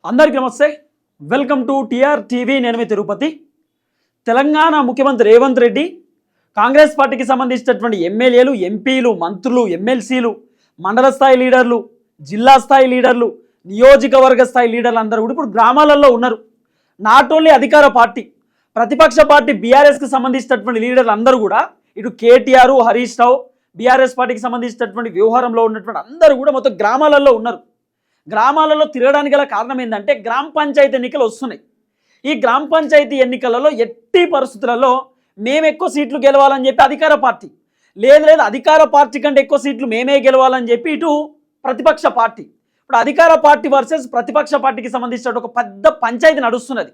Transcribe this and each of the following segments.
అందరికీ నమస్తే. Welcome to TR TV. నేను మీ తిరుపతి. తెలంగాణ ముఖ్యమంత్రి రేవంత్ రెడ్డి కాంగ్రెస్ పార్టీకి సంబంధించినటువంటి ఎమ్మెల్యేలు, ఎంపీలు, మంత్రులు, ఎమ్మెల్సీలు, మండల స్థాయి లీడర్లు, జిల్లా స్థాయి లీడర్లు, నియోజకవర్గ స్థాయి లీడర్లు అందరూ కూడా ఇప్పుడు గ్రామాలలో ఉన్నారు. నాట్ ఓన్లీ అధికార పార్టీ, ప్రతిపక్ష పార్టీ బీఆర్ఎస్కి సంబంధించినటువంటి లీడర్లు అందరూ కూడా ఇటు కేటీఆర్, హరీష్ రావు, బీఆర్ఎస్ పార్టీకి సంబంధించినటువంటి వ్యవహారంలో ఉన్నటువంటి అందరూ కూడా మొత్తం గ్రామాలలో ఉన్నారు. గ్రామాలలో తిరగడానికి గల కారణం ఏంటంటే గ్రామ పంచాయతీ ఎన్నికలు వస్తున్నాయి. ఈ గ్రామ పంచాయతీ ఎన్నికలలో ఎట్టి పరిస్థితులలో మేము ఎక్కువ సీట్లు గెలవాలని చెప్పి అధికార పార్టీ, లేదు అధికార పార్టీ కంటే ఎక్కువ సీట్లు మేమే గెలవాలని చెప్పి ఇటు ప్రతిపక్ష పార్టీ. ఇప్పుడు అధికార పార్టీ వర్సెస్ ప్రతిపక్ష పార్టీకి సంబంధించిన ఒక పెద్ద పంచాయతీ నడుస్తున్నది.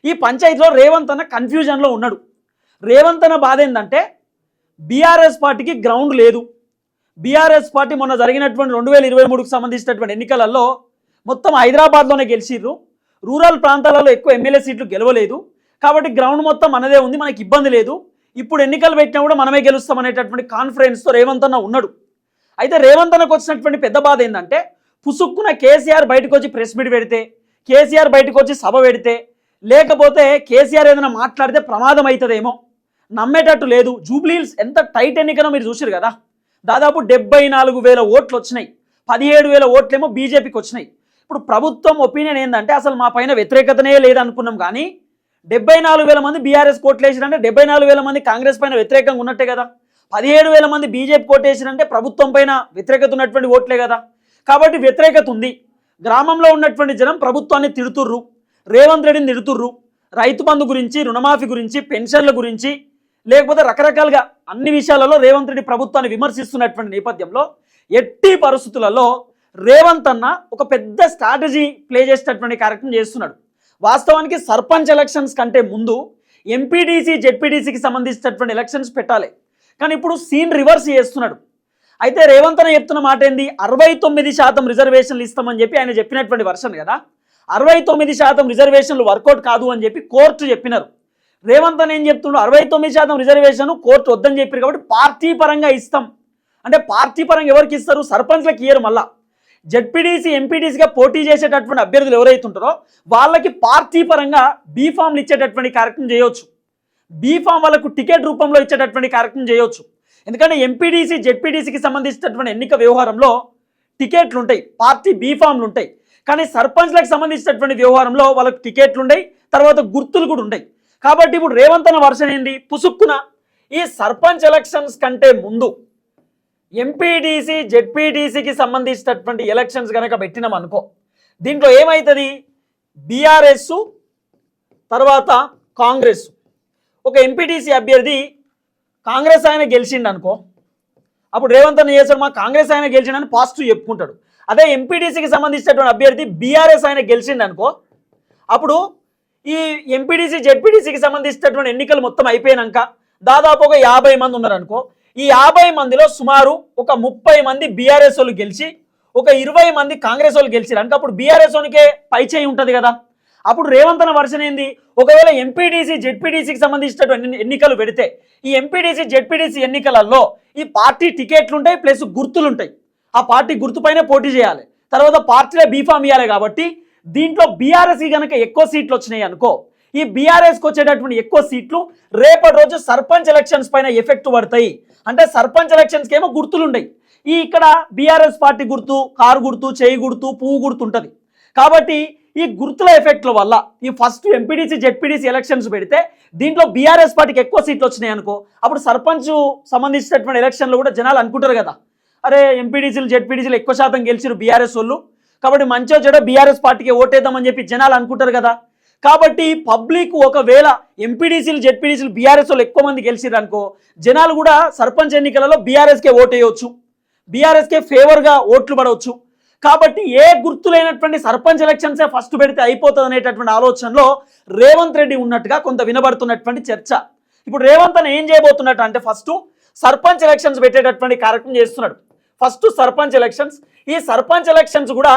ఈ పంచాయతీలో రేవంత్ అన్న కన్ఫ్యూజన్లో ఉన్నాడు. రేవంత్ అన్న బాధ ఏంటంటే బీఆర్ఎస్ పార్టీకి గ్రౌండ్ లేదు. బీఆర్ఎస్ పార్టీ మొన్న జరిగినటువంటి 2023కు సంబంధించినటువంటి ఎన్నికలలో మొత్తం హైదరాబాద్లోనే గెలిచిర్రు. రూరల్ ప్రాంతాలలో ఎక్కువ ఎమ్మెల్యే సీట్లు గెలవలేదు. కాబట్టి గ్రౌండ్ మొత్తం మనదే ఉంది, మనకి ఇబ్బంది లేదు. ఇప్పుడు ఎన్నికలు పెట్టినా కూడా మనమే గెలుస్తాం అనేటటువంటి కాన్ఫిడెన్స్తో రేవంత్ అన్న ఉన్నాడు. అయితే రేవంత్ అన్నకు వచ్చినటువంటి పెద్ద బాధ ఏంటంటే పుసుక్కున కేసీఆర్ బయటకు వచ్చి ప్రెస్ మీట్ పెడితే, కేసీఆర్ బయటకు వచ్చి సభ పెడితే, లేకపోతే కేసీఆర్ ఏదైనా మాట్లాడితే ప్రమాదం అవుతుందేమో, నమ్మేటట్టు లేదు. జూబ్లీహిల్స్ ఎంత టైట్ ఎన్నికనో మీరు చూసారు కదా. దాదాపు 74,000 ఓట్లు వచ్చినాయి. 17,000 ఓట్లేమో బీజేపీకి వచ్చినాయి. ఇప్పుడు ప్రభుత్వం ఒపీనియన్ ఏంటంటే అసలు మా పైన వ్యతిరేకతనే లేదనుకున్నాం, కానీ 74,000 మంది బీఆర్ఎస్ కోట్లు వేసిరంటే 74,000 మంది కాంగ్రెస్ పైన వ్యతిరేకంగా ఉన్నట్టే కదా. 17,000 మంది బీజేపీ కోట్లు వేసిరంటే ప్రభుత్వం పైన వ్యతిరేకత ఉన్నటువంటి ఓట్లే కదా. కాబట్టి వ్యతిరేకత ఉంది. గ్రామంలో ఉన్నటువంటి జనం ప్రభుత్వాన్ని తిడుతుర్రు, రేవంత్ రెడ్డిని తిడుతుర్రు. రైతు బంధు గురించి, రుణమాఫీ గురించి, పెన్షన్ల గురించి, లేకపోతే రకరకాలుగా అన్ని విషయాలలో రేవంత్ రెడ్డి ప్రభుత్వాన్ని విమర్శిస్తున్నటువంటి నేపథ్యంలో ఎట్టి పరిస్థితులలో రేవంత్ అన్న ఒక పెద్ద స్ట్రాటజీ ప్లే చేసేటటువంటి కార్యక్రమం చేస్తున్నాడు. వాస్తవానికి సర్పంచ్ ఎలక్షన్స్ కంటే ముందు ఎంపీటీసీ, జెడ్పీటీసీకి సంబంధించినటువంటి ఎలక్షన్స్ పెట్టాలి, కానీ ఇప్పుడు సీన్ రివర్స్ చేస్తున్నాడు. అయితే రేవంత్ అన్న చెప్తున్న మాట ఏంది, 69% రిజర్వేషన్లు ఇస్తామని చెప్పి ఆయన చెప్పినటువంటి వర్షన్ కదా. 69% రిజర్వేషన్లు వర్కౌట్ కాదు అని చెప్పి కోర్టు చెప్పినారు. రేవంత్ అని ఏం చెప్తుండ్రు, 69% రిజర్వేషన్ కోర్టు వద్దని చెప్పారు కాబట్టి పార్టీ పరంగా ఇస్తాం అంటే పార్టీ పరంగా ఎవరికి ఇస్తారు, సర్పంచ్లకు ఇయ్యరు. మళ్ళా జెడ్పీటీసీ, ఎంపీటీసీగా పోటీ చేసేటటువంటి అభ్యర్థులు ఎవరైతే ఉంటారో వాళ్ళకి పార్టీ పరంగా బీఫామ్లు ఇచ్చేటటువంటి కార్యక్రమం చేయవచ్చు. బీఫామ్ వాళ్ళకు టికెట్ రూపంలో ఇచ్చేటటువంటి కార్యక్రమం చేయవచ్చు. ఎందుకంటే ఎంపీటీసీ, జెడ్పీటీసీకి సంబంధించినటువంటి ఎన్నిక వ్యవహారంలో టికెట్లు ఉంటాయి, పార్టీ బీఫామ్లు ఉంటాయి. కానీ సర్పంచ్లకు సంబంధించినటువంటి వ్యవహారంలో వాళ్ళకు టికెట్లు ఉంటాయి, తర్వాత గుర్తులు కూడా ఉంటాయి. కాబట్టి ఇప్పుడు రేవంత్ అన్న వర్షన్ ఏంది, పుసుక్కున ఈ సర్పంచ్ ఎలక్షన్స్ కంటే ముందు ఎంపీటీసీ, జెడ్పీటీసీకి సంబంధించినటువంటి ఎలక్షన్స్ కనుక పెట్టినాం అనుకో, దీంట్లో ఏమవుతుంది, బీఆర్ఎస్ తర్వాత కాంగ్రెస్, ఒక ఎంపీటీసీ అభ్యర్థి కాంగ్రెస్ ఆయన గెలిచిండు అనుకో, అప్పుడు రేవంత్ అన్న చేశాడు మా కాంగ్రెస్ ఆయన గెలిచిండని పాజిటివ్ చెప్పుకుంటాడు. అదే ఎంపీటీసీకి సంబంధించినటువంటి అభ్యర్థి బీఆర్ఎస్ ఆయన గెలిచిండు అనుకో, అప్పుడు ఈ ఎంపీటీసీ, జెడ్పీటీసీకి సంబంధించినటువంటి ఎన్నికలు మొత్తం అయిపోయినాక దాదాపు ఒక 50 మంది ఉన్నారు అనుకో. ఈ 50 మందిలో సుమారు ఒక 30 మంది బీఆర్ఎస్ వాళ్ళు గెలిచి, ఒక 20 మంది కాంగ్రెస్ వాళ్ళు గెలిచారు అనుకో, అప్పుడు బీఆర్ఎస్ వాళ్ళకే పై చేయి ఉంటుంది కదా. అప్పుడు రేవంత్ అన్న వర్షన్ ఏంది, ఒకవేళ ఎంపీటీసీ, జెడ్పీటీసీకి సంబంధించినటువంటి ఎన్నికలు పెడితే ఈ ఎంపీటీసీ, జెడ్పీటీసీ ఎన్నికలలో ఈ పార్టీ టికెట్లు ఉంటాయి, ప్లస్ గుర్తులు ఉంటాయి. ఆ పార్టీ గుర్తుపైనే పోటీ చేయాలి, తర్వాత పార్టీలో బీఫామ్ ఇవ్వాలి. కాబట్టి దీంట్లో బీఆర్ఎస్కి కనుక ఎక్కువ సీట్లు వచ్చినాయి అనుకో, ఈ బీఆర్ఎస్కి వచ్చేటటువంటి ఎక్కువ సీట్లు రేపటి రోజు సర్పంచ్ ఎలక్షన్స్ పైన ఎఫెక్ట్ పడతాయి. అంటే సర్పంచ్ ఎలక్షన్స్కి ఏమో గుర్తులు ఉంటాయి, ఈ ఇక్కడ బీఆర్ఎస్ పార్టీ గుర్తు, కారు గుర్తు, చేయి గుర్తు, పువ్వు గుర్తు ఉంటుంది. కాబట్టి ఈ గుర్తుల ఎఫెక్ట్ల వల్ల ఈ ఫస్ట్ ఎంపీటీసీ, జెడ్పీటీసీ ఎలక్షన్స్ పెడితే దీంట్లో బీఆర్ఎస్ పార్టీకి ఎక్కువ సీట్లు వచ్చినాయి అనుకో, అప్పుడు సర్పంచ్ సంబంధించినటువంటి ఎలక్షన్లు కూడా జనాలు అనుకుంటారు కదా, అరే ఎంపీటీసీలు, జెడ్పీటీసీలు ఎక్కువ శాతం గెలిచిరు బీఆర్ఎస్ వాళ్ళు, కాబట్టి మంచిగా చెడో బీఆర్ఎస్ పార్టీకి ఓటేద్దామని చెప్పి జనాలు అనుకుంటారు కదా. కాబట్టి పబ్లిక్ ఒకవేళ ఎంపీటీసీలు, జెడ్పీటీసీలు బీఆర్ఎస్ వాళ్ళు ఎక్కువ మంది గెలిచిరు అనుకో, జనాలు కూడా సర్పంచ్ ఎన్నికలలో బీఆర్ఎస్కే ఓటేయవచ్చు, బీఆర్ఎస్కే ఫేవర్గా ఓట్లు పడవచ్చు. కాబట్టి ఏ గుర్తులైనటువంటి సర్పంచ్ ఎలక్షన్సే ఫస్ట్ పెడితే అయిపోతుంది అనేటటువంటి ఆలోచనలో రేవంత్ రెడ్డి ఉన్నట్టుగా కొంత వినబడుతున్నటువంటి చర్చ. ఇప్పుడు రేవంత్ అని ఏం చేయబోతున్నట్టు అంటే ఫస్ట్ సర్పంచ్ ఎలక్షన్స్ పెట్టేటటువంటి కార్యక్రమం చేస్తున్నాడు. First sarpanch elections. ఈ సర్పంచ్ ఎలక్షన్స్ కూడా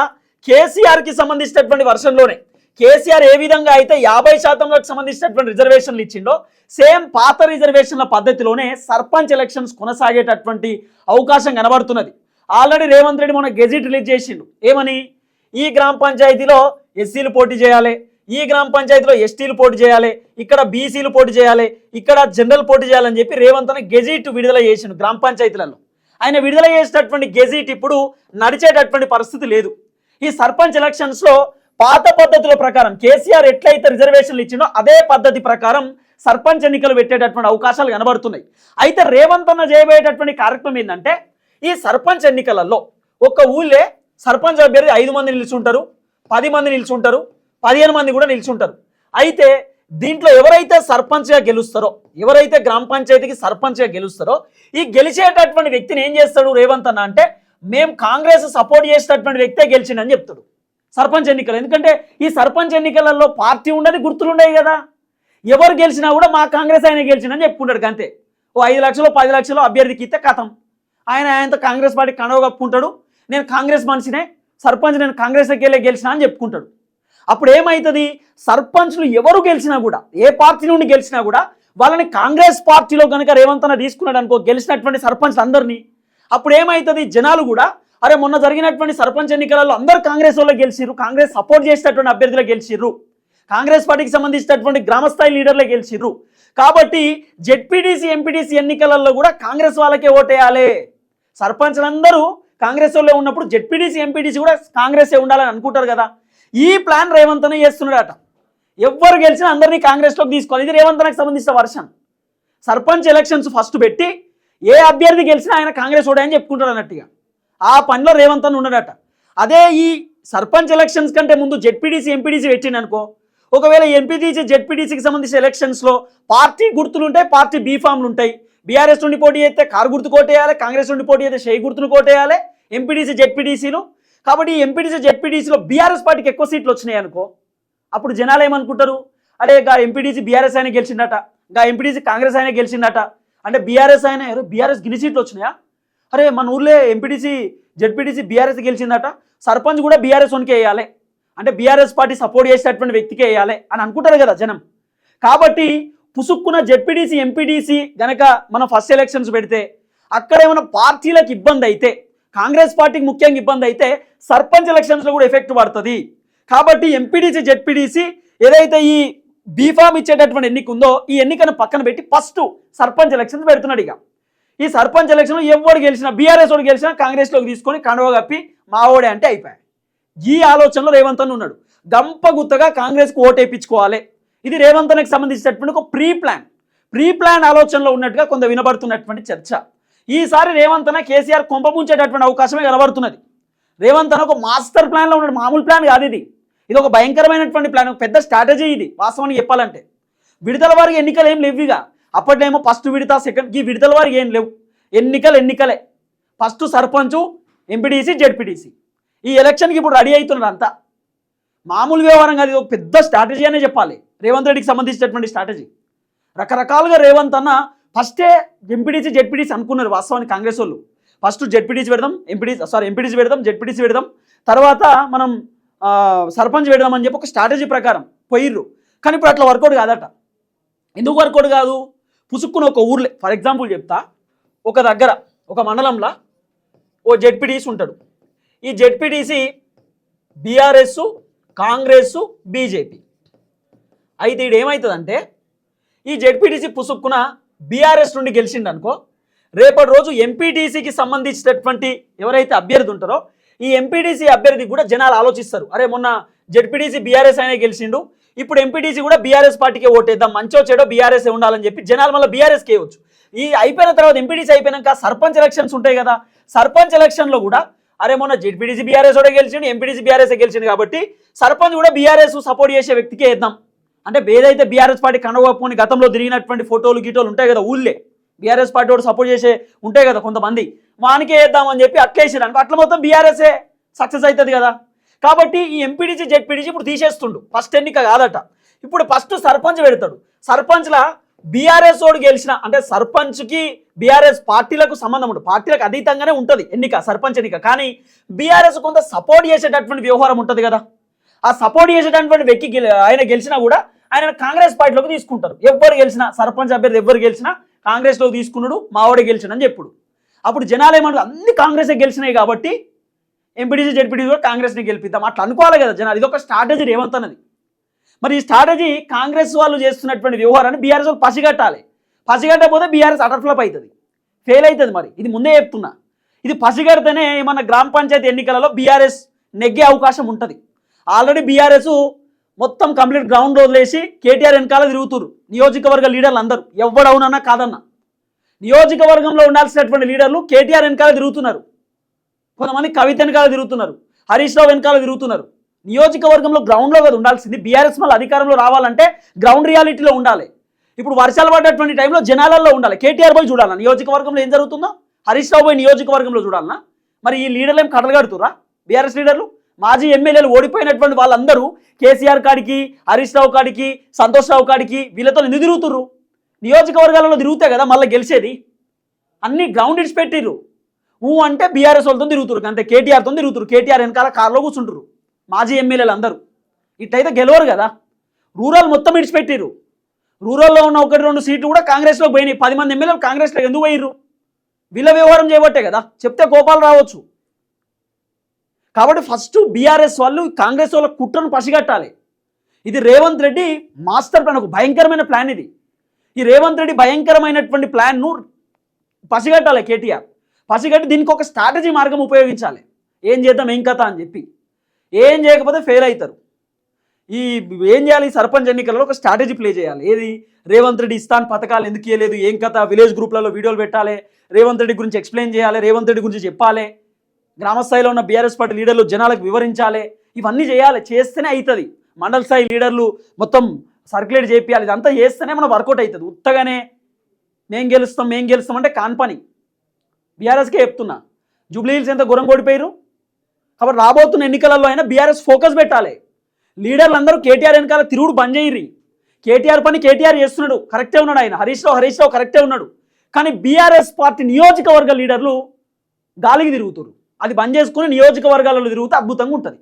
కేసీఆర్కి సంబంధించినటువంటి వర్షంలోనే కేసీఆర్ ఏ విధంగా అయితే 50%లకు సంబంధించినటువంటి రిజర్వేషన్లు ఇచ్చిండో సేమ్ పాత రిజర్వేషన్ల పద్ధతిలోనే సర్పంచ్ ఎలక్షన్స్ కొనసాగేటటువంటి అవకాశం కనబడుతున్నది. ఆల్రెడీ రేవంత్ రెడ్డి మొన్న గెజిట్ రిలీజ్ చేసిండు, ఏమని, ఈ గ్రామ పంచాయతీలో ఎస్సీలు పోటీ చేయాలి, ఈ గ్రామ పంచాయతీలో ఎస్టీలు పోటీ చేయాలి, ఇక్కడ బీసీలు పోటీ చేయాలి, ఇక్కడ జనరల్ పోటీ చేయాలని చెప్పి రేవంత్ అన్న గెజిట్ విడుదల చేసిండు గ్రామ పంచాయతీలలో. ఆయన విడుదల చేసేటటువంటి గెజిట్ ఇప్పుడు నడిచేటటువంటి పరిస్థితి లేదు. ఈ సర్పంచ్ ఎలక్షన్స్లో పాత పద్ధతుల ప్రకారం కేసీఆర్ ఎట్లయితే రిజర్వేషన్లు ఇచ్చిండో అదే పద్ధతి ప్రకారం సర్పంచ్ ఎన్నికలు పెట్టేటటువంటి అవకాశాలు కనబడుతున్నాయి. అయితే రేవంత్ అన్న చేయబోయేటటువంటి కార్యక్రమం ఏంటంటే ఈ సర్పంచ్ ఎన్నికలలో ఒక్క ఊళ్ళే సర్పంచ్ అభ్యర్థి 5 మంది నిల్చుంటారు, 10 మంది నిల్చుంటారు, 15 మంది కూడా నిల్చుంటారు. అయితే దీంట్లో ఎవరైతే సర్పంచ్గా గెలుస్తారో, ఎవరైతే గ్రామ పంచాయతీకి సర్పంచ్గా గెలుస్తారో ఈ గెలిచేటటువంటి వ్యక్తిని ఏం చేస్తాడు రేవంత్ అన్న అంటే మేము కాంగ్రెస్ సపోర్ట్ చేసేటటువంటి వ్యక్తే గెలిచిండని చెప్తాడు సర్పంచ్ ఎన్నికలు. ఎందుకంటే ఈ సర్పంచ్ ఎన్నికలలో పార్టీ ఉండదు, గుర్తులు ఉండవు కదా. ఎవరు గెలిచినా కూడా మా కాంగ్రెస్ ఆయన గెలిచిందని చెప్పుకుంటాడు అంతే. ఓ 5 లక్షలు 10 లక్షలు అభ్యర్థికి ఇస్తే కథం, ఆయనతో కాంగ్రెస్ పార్టీ కండవ కప్పుకుంటాడు, నేను కాంగ్రెస్ మనిషినే, సర్పంచ్ నేను కాంగ్రెస్కి వెళ్ళే గెలిచినా అని చెప్పుకుంటాడు. అప్పుడు ఏమవుతుంది, సర్పంచ్లు ఎవరు గెలిచినా కూడా, ఏ పార్టీ నుండి గెలిచినా కూడా వాళ్ళని కాంగ్రెస్ పార్టీలో కనుక రేవంత్ అన్న తీసుకున్నాడు అనుకో గెలిచినటువంటి సర్పంచ్లు అందరినీ, అప్పుడు ఏమవుతుంది జనాలు కూడా అరే మొన్న జరిగినటువంటి సర్పంచ్ ఎన్నికలలో అందరూ కాంగ్రెస్ వాళ్ళు గెలిచిర్రు, కాంగ్రెస్ సపోర్ట్ చేసేటటువంటి అభ్యర్థులు గెలిచిర్రు, కాంగ్రెస్ పార్టీకి సంబంధించినటువంటి గ్రామస్థాయి లీడర్లే గెలిచిర్రు. కాబట్టి జెడ్పీటీసీ ఎంపీటీసీ ఎన్నికలలో కూడా కాంగ్రెస్ వాళ్ళకే ఓటేయాలి. సర్పంచ్లందరూ కాంగ్రెస్ వాళ్ళే ఉన్నప్పుడు జెడ్పీటీసీ ఎంపీటీసీ కూడా కాంగ్రెసే ఉండాలని అనుకుంటారు కదా. ఈ ప్లాన్ రేవంత్ అన్న చేస్తున్నాడట. ఎవ్వరు గెలిచినా అందరినీ కాంగ్రెస్లోకి తీసుకోవాలి. ఇది రేవంత్ అన్నకు సంబంధించిన వర్షన్. సర్పంచ్ ఎలక్షన్స్ ఫస్ట్ పెట్టి ఏ అభ్యర్థి గెలిచినా ఆయన కాంగ్రెస్ ఓడని చెప్పుకుంటాడు అన్నట్టుగా. ఆ పనిలో రేవంత్ అన్న ఉన్నాడట. అదే ఈ సర్పంచ్ ఎలక్షన్స్ కంటే ముందు జెడ్పీటీసీ ఎంపీటీసీ పెట్టిండు అనుకో, ఒకవేళ ఎంపీటీసీ జెడ్పీటీసీకి సంబంధించిన ఎలక్షన్స్లో పార్టీ గుర్తులు ఉంటాయి, పార్టీ బీఫామ్లు ఉంటాయి. బీఆర్ఎస్ నుండి పోటీ చేస్తే కారు గుర్తు కోటేయాలి, కాంగ్రెస్ నుండి పోటీ చేస్తే షై గుర్తును కోటేయాలి ఎంపీటీసీ జెడ్పీటీసీలు. కాబట్టి ఎంపీటీసీ జెడ్పీటీసీలో బీఆర్ఎస్ పార్టీకి ఎక్కువ సీట్లు వచ్చినాయి అనుకో, అప్పుడు జనాలు ఏమనుకుంటారు, అరే గా ఎంపీటీసీ బీఆర్ఎస్ ఆయన గెలిచిందట, గా ఎంపీటీసీ కాంగ్రెస్ ఆయన గెలిచిందట, అంటే బీఆర్ఎస్ ఆయన బీఆర్ఎస్ గిన్ని సీట్లు వచ్చినాయా, అరే మన ఊర్లో ఎంపీటీసీ జెడ్పీటీసీ బీఆర్ఎస్ గెలిచిందట, సర్పంచ్ కూడా బీఆర్ఎస్ వన్కే వేయాలి, అంటే బీఆర్ఎస్ పార్టీ సపోర్ట్ చేసేటటువంటి వ్యక్తికే వేయాలి అని అనుకుంటారు కదా జనం. కాబట్టి పుసుక్కున్న జెడ్పీటీసీ ఎంపీటీసీ గనక మనం ఫస్ట్ ఎలక్షన్స్ పెడితే అక్కడ ఏమైనా పార్టీలకు ఇబ్బంది అయితే, కాంగ్రెస్ పార్టీకి ముఖ్యంగా ఇబ్బంది అయితే సర్పంచ్ ఎలక్షన్స్లో కూడా ఎఫెక్ట్ పడుతుంది. కాబట్టి ఎంపీటీసీ జెడ్పీటీసీ ఏదైతే ఈ బీఫామ్ ఇచ్చేటటువంటి ఎన్నిక ఉందో ఈ ఎన్నికను పక్కన పెట్టి ఫస్ట్ సర్పంచ్ ఎలక్షన్స్ పెడుతున్నాడు. ఇక ఈ సర్పంచ్ ఎలక్షన్లో ఎవరు గెలిచినా బీఆర్ఎస్ వాడు గెలిచినా కాంగ్రెస్లోకి తీసుకొని కండువ కప్పి మావోడే అంటే అయిపోయాయి. ఈ ఆలోచనలో రేవంత్ అన్న ఉన్నాడు. గంపగుత్తగా కాంగ్రెస్కి ఓటేపించుకోవాలి. ఇది రేవంత్ అన్నకి సంబంధించినటువంటి ఒక ప్రీ ప్లాన్ ఆలోచనలో ఉన్నట్టుగా కొంత వినబడుతున్నటువంటి చర్చ. ఈసారి రేవంత్ అన్న కేసీఆర్ కొంపముంచేటటువంటి అవకాశమే కనబడుతున్నది. రేవంత్ అన్న ఒక మాస్టర్ ప్లాన్లో ఉన్నాడు, మామూలు ప్లాన్ కాదు ఇది. ఇది ఒక భయంకరమైనటువంటి ప్లాన్, ఒక పెద్ద స్ట్రాటజీ ఇది వాస్తవానికి చెప్పాలంటే. విడతల వారికి ఎన్నికలు ఏం లేవు. ఇక అప్పట్లో ఏమో ఫస్ట్ విడత సెకండ్, ఈ విడతల వారికి ఏం లేవు, ఎన్నికలే. ఫస్ట్ సర్పంచ్ ఎంపీటీసీ జెడ్పీటీసీ ఈ ఎలక్షన్కి ఇప్పుడు రెడీ అవుతున్నారు అంతా. మామూలు వ్యవహారం కాదు, ఇది ఒక పెద్ద స్ట్రాటజీ అనే చెప్పాలి రేవంత్ రెడ్డికి సంబంధించినటువంటి స్ట్రాటజీ. రకరకాలుగా రేవంత్ అన్న ఫస్టే ఎంపీటీసీ జెడ్పీటీసీ అనుకున్నారు వాస్తవానికి కాంగ్రెస్ వాళ్ళు. ఫస్ట్ జెడ్పీటీసీ పెడదాం, ఎంపీటీసీ పెడదాం, జెడ్పీటీసీ పెడదాం, తర్వాత మనం సర్పంచ్ పెడదాం అని చెప్పి ఒక స్ట్రాటజీ ప్రకారం పోయిర్రు. కానీ ఇప్పుడు అట్లా వర్కౌట్ కాదట. ఎందుకు వర్కౌట్ కాదు, పుసుక్కున ఒక ఊర్లే ఫర్ ఎగ్జాంపుల్ చెప్తా, ఒక దగ్గర ఒక మండలంలో ఓ జెడ్పీటీసీ ఉంటాడు. ఈ జెడ్పీటీసీ బీఆర్ఎస్, కాంగ్రెస్, బీజేపీ. అయితే ఇది ఏమవుతుందంటే ఈ జెడ్పీటీసీ పుసుక్కున బీఆర్ఎస్ నుండి గెలిచిండు అనుకో, రేపటి రోజు ఎంపీటీసీకి సంబంధించినటువంటి ఎవరైతే అభ్యర్థి ఉంటారో ఈ ఎంపీటీసీ అభ్యర్థి కూడా జనాలు ఆలోచిస్తారు, అరే మొన్న జెడ్పీటీసీ బీఆర్ఎస్ అయినా గెలిచిండు, ఇప్పుడు ఎంపీటీసీ కూడా బీఆర్ఎస్ పార్టీకే ఓటేద్దాం, మంచో చెడో బీఆర్ఎస్ ఉండాలని చెప్పి జనాలు మళ్ళీ బీఆర్ఎస్కి వేయవచ్చు. ఈ అయిపోయిన తర్వాత ఎంపీటీసీ అయిపోయినాక సర్పంచ్ ఎలక్షన్స్ ఉంటాయి కదా, సర్పంచ్ ఎలక్షన్లో కూడా అరే మొన్న జెడ్పీటీసీ బీఆర్ఎస్ కూడా గెలిచిండు, ఎంపీటీసీ బీఆర్ఎస్ గెలిచింది కాబట్టి సర్పంచ్ కూడా బీఆర్ఎస్ సపోర్ట్ చేసే వ్యక్తికే వేద్దాం. అంటే ఏదైతే బీఆర్ఎస్ పార్టీ కండగొప్పుకొని గతంలో తిరిగినటువంటి ఫోటోలు గీటోలు ఉంటాయి కదా ఊళ్ళే, బీఆర్ఎస్ పార్టీ కూడా సపోర్ట్ చేసే ఉంటాయి కదా కొంతమంది, వానికే వేద్దామని చెప్పి అట్లేసారు అనుకో, అట్లా మొత్తం బీఆర్ఎస్ఏ సక్సెస్ అవుతుంది కదా. కాబట్టి ఈ ఎంపీటీసీ జెడ్పీటీసీ ఇప్పుడు తీసేస్తుండు, ఫస్ట్ ఎన్నిక కాదట. ఇప్పుడు ఫస్ట్ సర్పంచ్ పెడతాడు. సర్పంచ్లా బీఆర్ఎస్ ఓడు గెలిచిన, అంటే సర్పంచ్కి బీఆర్ఎస్ పార్టీలకు సంబంధం ఉంటుంది, పార్టీలకు అతీతంగానే ఉంటుంది ఎన్నిక, సర్పంచ్ ఎన్నిక. కానీ బీఆర్ఎస్ కొంత సపోర్ట్ చేసేటటువంటి వ్యవహారం ఉంటుంది కదా, ఆ సపోర్ట్ చేసేటటువంటి వ్యక్తి ఆయన గెలిచినా కూడా ఆయన కాంగ్రెస్ పార్టీలోకి తీసుకుంటారు. ఎవరు గెలిచినా సర్పంచ్ అభ్యర్థి ఎవరు గెలిచినా కాంగ్రెస్లోకి తీసుకున్నాడు, మావాడే గెలిచిన అని చెప్పుడు. అప్పుడు జనాలు ఏమంటారు, అన్ని కాంగ్రెసే గెలిచినాయి కాబట్టి ఎంపీటీసీ జెడ్పీటీసీ కూడా కాంగ్రెస్ని గెలిపిద్దాం అట్లా అనుకోవాలి కదా జనాలు. ఇది ఒక స్ట్రాటజీ రేవంత్ అన్నది. మరి ఈ స్ట్రాటజీ కాంగ్రెస్ వాళ్ళు చేస్తున్నటువంటి వ్యవహారాన్ని బీఆర్ఎస్ వాళ్ళు పసిగట్టాలి. పసిగట్టకపోతే బీఆర్ఎస్ అటర్ ఫ్లాప్ అవుతుంది, ఫెయిల్ అవుతుంది. మరి ఇది ముందే చెప్తున్నా, ఇది పసిగడితేనే మన గ్రామ పంచాయతీ ఎన్నికలలో బీఆర్ఎస్ నెగ్గే అవకాశం ఉంటుంది. ఆల్రెడీ బీఆర్ఎస్ మొత్తం కంప్లీట్ గ్రౌండ్ వదిలేసి కేటీఆర్ వెనకాల తిరుగుతున్నారు నియోజకవర్గ లీడర్లు అందరూ, ఎవడవునన్నా కాదన్నా. నియోజకవర్గంలో ఉండాల్సినటువంటి లీడర్లు కేటీఆర్ వెనకాల తిరుగుతున్నారు, కొంతమంది కవిత వెనకాల తిరుగుతున్నారు, హరీష్ రావు వెనకాల తిరుగుతున్నారు. నియోజకవర్గంలో గ్రౌండ్లో కదా ఉండాల్సింది. బీఆర్ఎస్ మళ్ళీ అధికారంలో రావాలంటే గ్రౌండ్ రియాలిటీలో ఉండాలి. ఇప్పుడు వర్షాలు పడ్డటువంటి టైంలో జనాలలో ఉండాలి. కేటీఆర్ పోయి చూడాలన్నా నియోజకవర్గంలో ఏం జరుగుతుందో, హరీష్ రావు పోయి నియోజకవర్గంలో చూడాలన్నా. మరి ఈ లీడర్లు ఏం కట్టలు కడుతురా? బీఆర్ఎస్ లీడర్లు మాజీ ఎమ్మెల్యేలు ఓడిపోయినటువంటి వాళ్ళందరూ కేసీఆర్ కాడికి, హరీష్ రావు కాడికి, సంతోష్ రావు కాడికి వీళ్ళతో ఎందుకు తిరుగుతుర్రు? నియోజకవర్గాలలో తిరుగుతే కదా మళ్ళీ గెలిచేది. అన్ని గ్రౌండ్ ఇడ్స్ పెట్టిర్రు. అంటే బీఆర్ఎస్ వాళ్ళతో తిరుగుతురు, అంతే కేటీఆర్తో తిరుగుతురు. కేటీఆర్ వెనకాల కార్లో కూర్చుంటారు మాజీ ఎమ్మెల్యేలు అందరూ. ఇట్లయితే గెలవరు కదా. రూరల్ మొత్తం ఇడిచిపెట్టిర్రు. రూరల్లో ఉన్న 1-2 సీట్లు కూడా కాంగ్రెస్లోకి పోయినాయి. 10 మంది ఎమ్మెల్యేలు కాంగ్రెస్లో ఎందుకు పోయిర్రు? వీళ్ళ వ్యవహారం చేయబట్టే కదా. చెప్తే కోపాలు రావచ్చు. కాబట్టి ఫస్ట్ బీఆర్ఎస్ వాళ్ళు కాంగ్రెస్ వాళ్ళ కుట్రను పసిగట్టాలి. ఇది రేవంత్ రెడ్డి మాస్టర్ ప్లాన్, ఒక భయంకరమైన ప్లాన్ ఇది. ఈ రేవంత్ రెడ్డి భయంకరమైనటువంటి ప్లాన్ను పసిగట్టాలి కేటీఆర్. పసిగట్టి దీనికి ఒక స్ట్రాటజీ మార్గం ఉపయోగించాలి. ఏం చేద్దాం ఏం కథ అని చెప్పి. ఏం చేయకపోతే ఫెయిల్ అవుతారు. ఏం చేయాలి? సర్పంచ్ ఎన్నికలలో ఒక స్ట్రాటజీ ప్లే చేయాలి. ఏది? రేవంత్ రెడ్డి ఇస్తాన్ పథకాలు ఎందుకు ఇవ్వలేదు, ఏం కథ, విలేజ్ గ్రూప్లలో వీడియోలు పెట్టాలి, రేవంత్ రెడ్డి గురించి ఎక్స్ప్లెయిన్ చేయాలి, రేవంత్ రెడ్డి గురించి చెప్పాలి, గ్రామస్థాయిలో ఉన్న బీఆర్ఎస్ పార్టీ లీడర్లు జనాలకు వివరించాలి. ఇవన్నీ చేయాలి. చేస్తేనే అవుతుంది. మండల స్థాయి లీడర్లు మొత్తం సర్క్యులేట్ చేయాలి. ఇదంతా చేస్తేనే మనం వర్కౌట్ అవుతుంది. ఉత్తగానే మేం గెలుస్తాం అంటే కాని పని. బీఆర్ఎస్కే చెప్తున్నా, జూబ్లీ హిల్స్ ఎంత ఘోరం ఓడిపోయారు. కాబట్టి రాబోతున్న ఎన్నికలలో అయినా బీఆర్ఎస్ ఫోకస్ పెట్టాలి. లీడర్లు అందరూ కేటీఆర్ వెనకాల తిరుగుడు బంద్ చేయరి. కేటీఆర్ పని కేటీఆర్ చేస్తున్నాడు, కరెక్టే ఉన్నాడు. ఆయన హరీష్ రావు కరెక్టే ఉన్నాడు. కానీ బీఆర్ఎస్ పార్టీ నియోజకవర్గ లీడర్లు గాలికి తిరుగుతారు. అది బంద్ చేసుకుని నియోజకవర్గాలలో తిరుగుతూ అద్భుతంగా ఉంటుంది.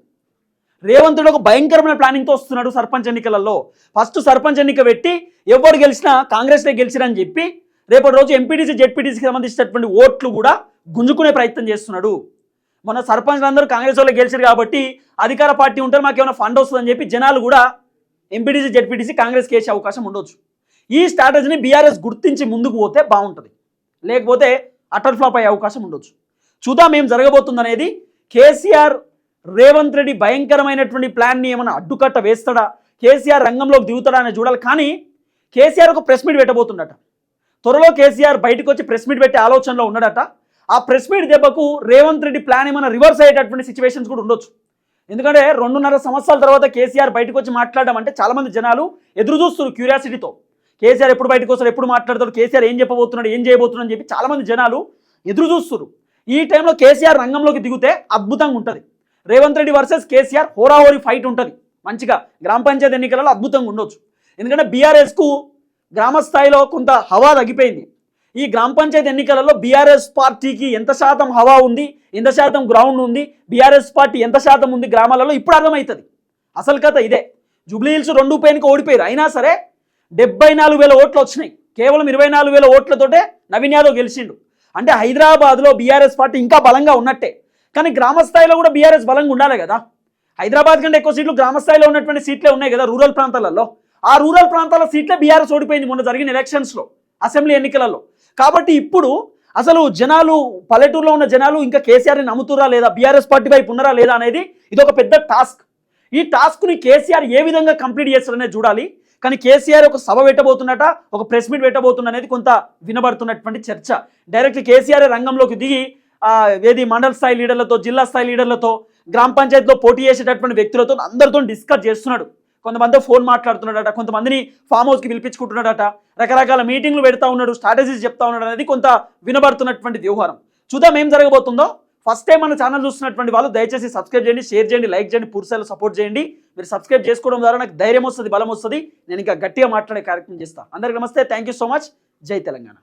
రేవంత్ రెడ్డి ఒక భయంకరమైన ప్లానింగ్తో వస్తున్నాడు సర్పంచ్ ఎన్నికలలో. ఫస్ట్ సర్పంచ్ ఎన్నిక పెట్టి ఎవరు గెలిచినా కాంగ్రెస్లో గెలిచిరని చెప్పి రేపటి రోజు ఎంపీటీసీ జెడ్పీటీసీకి సంబంధించినటువంటి ఓట్లు కూడా గుంజుకునే ప్రయత్నం చేస్తున్నాడు. మన సర్పంచ్లు అందరూ కాంగ్రెస్ వాళ్ళు గెలిచారు కాబట్టి అధికార పార్టీ ఉంటారు, మాకు ఏమైనా ఫండ్ వస్తుందని చెప్పి జనాలు కూడా ఎంపీటీసీ జెడ్పీటీసీ కాంగ్రెస్కి వేసే అవకాశం ఉండొచ్చు. ఈ స్ట్రాటజీని బీఆర్ఎస్ గుర్తించి ముందుకు పోతే బాగుంటుంది. లేకపోతే అటర్ ఫ్లాప్ అయ్యే అవకాశం ఉండొచ్చు. చూద్దాం ఏం జరగబోతుంది అనేది. కేసీఆర్ రేవంత్ రెడ్డి భయంకరమైనటువంటి ప్లాన్ని ఏమైనా అడ్డుకట్ట వేస్తాడా, కేసీఆర్ రంగంలోకి దిగుతాడా అని చూడాలి. కానీ కేసీఆర్ ఒక ప్రెస్ మీట్ పెట్టబోతుండట. త్వరలో కేసీఆర్ బయటకు వచ్చి ప్రెస్ మీట్ పెట్టే ఆలోచనలో ఉన్నాడట. ఆ ప్రెస్ మీట్ దెబ్బకు రేవంత్ రెడ్డి ప్లాన్ ఏమైనా రివర్స్ అయ్యేటటువంటి సిచ్యువేషన్స్ కూడా ఉండొచ్చు. ఎందుకంటే 2.5 సంవత్సరాల తర్వాత కేసీఆర్ బయటకు వచ్చి మాట్లాడడం అంటే చాలామంది జనాలు ఎదురు చూస్తున్నారు క్యూరియాసిటీతో. కేసీఆర్ ఎప్పుడు బయటకు వస్తాడు, ఎప్పుడు మాట్లాడతాడు, కేసీఆర్ ఏం చెప్పబోతున్నాడు, ఏం చేయబోతున్నాడు అని చెప్పి చాలామంది జనాలు ఎదురు చూస్తున్నారు. ఈ టైంలో కేసీఆర్ రంగంలోకి దిగితే అద్భుతంగా ఉంటుంది. రేవంత్ రెడ్డి వర్సెస్ కేసీఆర్ హోరాహోరీ ఫైట్ ఉంటుంది. మంచిగా గ్రామ పంచాయతీ ఎన్నికలలో అద్భుతంగా ఉండొచ్చు. ఎందుకంటే బీఆర్ఎస్కు గ్రామ స్థాయిలో కొంత హవా తగ్గిపోయింది. ఈ గ్రామ పంచాయతీ ఎన్నికలలో బీఆర్ఎస్ పార్టీకి ఎంత శాతం హవా ఉంది, ఎంత శాతం గ్రౌండ్ ఉంది, బీఆర్ఎస్ పార్టీ ఎంత శాతం ఉంది గ్రామాలలో ఇప్పుడు అర్థమవుతుంది. అసలు కథ ఇదే. జూబ్లీ హిల్స్ 2 ఉప ఓడిపోయారు. అయినా సరే 74,000 ఓట్లు వచ్చినాయి. కేవలం 24,000 ఓట్లతోటే నవీన్ యాదవ్ గెలిచిండు. అంటే హైదరాబాద్లో బీఆర్ఎస్ పార్టీ ఇంకా బలంగా ఉన్నట్టే. కానీ గ్రామ స్థాయిలో కూడా బీఆర్ఎస్ బలంగా ఉండాలి కదా. హైదరాబాద్ కంటే ఎక్కువ సీట్లు గ్రామ స్థాయిలో ఉన్నటువంటి సీట్లే ఉన్నాయి కదా రూరల్ ప్రాంతాలలో. ఆ రూరల్ ప్రాంతాల సీట్లే బీఆర్ఎస్ ఓడిపోయింది మొన్న జరిగిన ఎలక్షన్స్లో, అసెంబ్లీ ఎన్నికలలో. కాబట్టి ఇప్పుడు అసలు జనాలు, పల్లెటూరులో ఉన్న జనాలు ఇంకా కేసీఆర్ని నమ్ముతురా లేదా, బీఆర్ఎస్ పార్టీ వైపు ఉన్నారా లేదా అనేది ఇది ఒక పెద్ద టాస్క్. ఈ టాస్క్ని కేసీఆర్ ఏ విధంగా కంప్లీట్ చేస్తారనేది చూడాలి. కానీ కేసీఆర్ ఒక సభ పెట్టబోతున్నట, ఒక ప్రెస్ మీట్ పెట్టబోతున్న అనేది కొంత వినబడుతున్నటువంటి చర్చ. డైరెక్ట్ కేసీఆర్ రంగంలోకి దిగి ఏది మండల స్థాయి లీడర్లతో, జిల్లా స్థాయి లీడర్లతో, గ్రామ పంచాయతీలో పోటీ చేసేటటువంటి వ్యక్తులతో అందరితో డిస్కస్ చేస్తున్నాడు. కొంతమంది ఫోన్ మాట్లాడుతున్నాడట, కొంతమందిని ఫామ్ హౌస్కి పిలిపించుకుంటున్నాడట, రకరకాల మీటింగ్లు పెడతా ఉన్నాడు, స్ట్రాటజీస్ చెప్తా ఉన్నాడు అనేది కొంత వినబడుతున్నటువంటి వ్యవహారం. చూద్దాం ఏం జరగబోతుందో. ఫస్ట్ టైం మన ఛానల్ చూస్తున్నటువంటి వాళ్ళు దయచేసి సబ్స్క్రైబ్ చేయండి, షేర్ చేయండి, లైక్ చేయండి, పూర్తిస్థాయిలో సపోర్ట్ చేయండి. మీరు సబ్స్క్రైబ్ చేసుకోవడం ద్వారా నాకు ధైర్యం వస్తుంది, బలం వస్తుంది. నేను ఇంకా గట్టిగా మాట్లాడే కార్యక్రమం చేస్తాను. అందరికీ నమస్తే, థ్యాంక్ యూ సో మచ్. జై తెలంగాణ.